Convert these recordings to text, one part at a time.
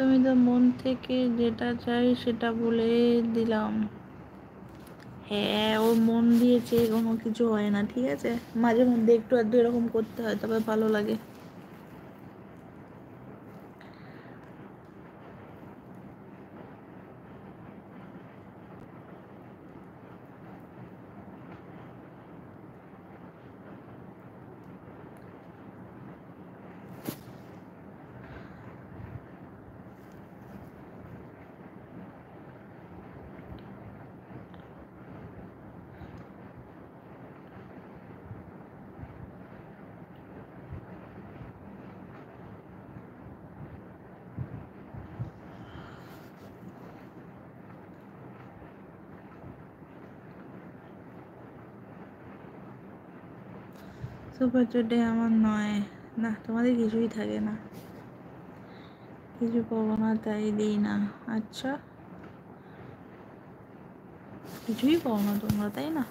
তুমি তো মন থেকে যেটা চাই সেটা বলে দিলাম। হ্যাঁ, ও মন দিয়েছে, কোনো কিছু হয় না, ঠিক আছে? মাঝে মধ্যে একটু আধটু এরকম করতে হয়, তবে ভালো লাগে। সুপার চটে আমার নয় না, তোমাদের কিছুই থাকে না, কিছু পাবো না তাই দিই না। আচ্ছা, কিছুই পাও না তোমরা, তাই না?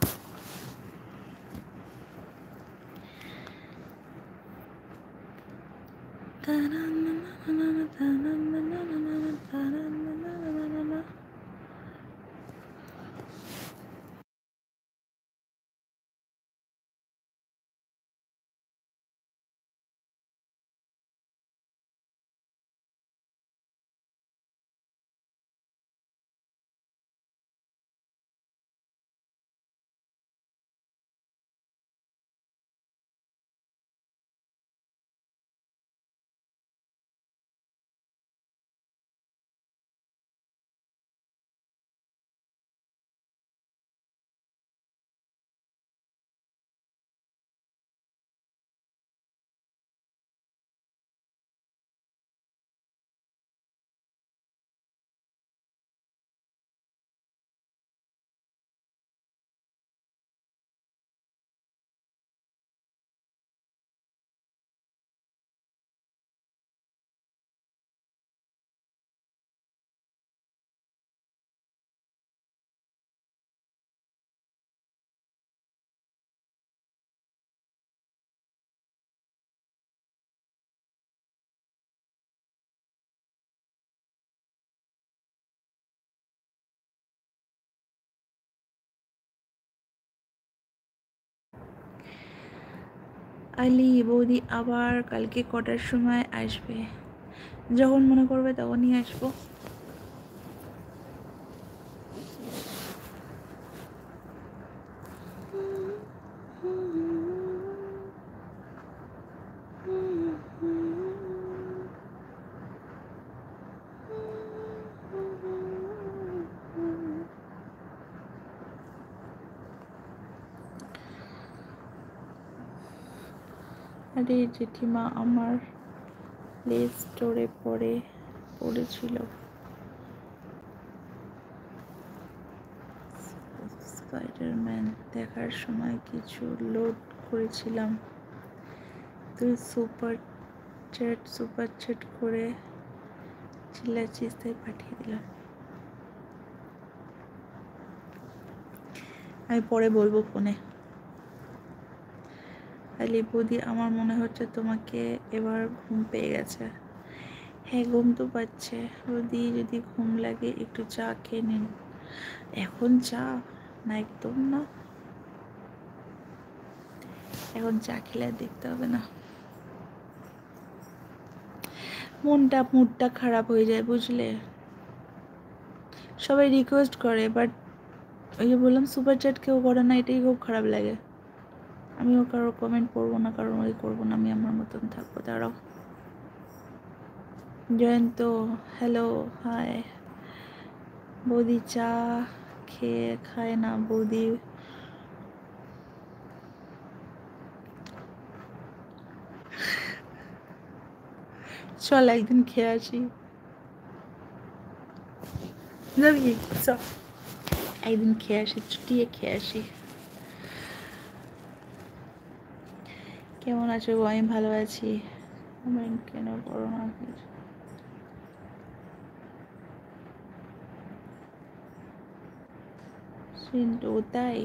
আলি বৌদি আবার কালকে কটার সময় আসবে? যখন মনে করবে তখনই আসবো। আরে জেঠিমা আমার প্লে স্টোরে পড়েছিল, স্পাইডারম্যান দেখার সময় কিছু লোড করেছিলাম, তুই সুপার চ্যাট করে চিল্লাচ্ছিস তাই পাঠিয়ে দিলাম। আমি পরে বলবো ফোনে। আলি বৌদি আমার মনে হচ্ছে তোমাকে এবার ঘুম পেয়ে গেছে। হ্যাঁ, ঘুম তো পাচ্ছে বৌদি, যদি ঘুম লাগে একটু চা খেয়ে নিন। এখন চা না, একদম না, এখন চা খেলে আর দেখতে হবে না, মুডটা খারাপ হয়ে যায়, বুঝলে? সবাই রিকোয়েস্ট করে, বাট ওই যে বললাম সুপার চ্যাট কেউ করে না, এটাই খুব খারাপ লাগে। আমিও কারোর কমেন্ট পড়বো না, কারোর ওই করবো না, আমি আমার মতন থাকবো। দাঁড়াও, জয়ন্ত হ্যালো হাই। বৌদি চা খায় না বৌদি, চল একদিন খেয়ে আসি, যাবি? চল একদিন খেয়ে আসি, ছুটিয়ে খেয়ে আসি। কেমন আছো? আমি ভালো আছি। কমেন্ট কেন করো না প্লিজ? সিন্টু তাই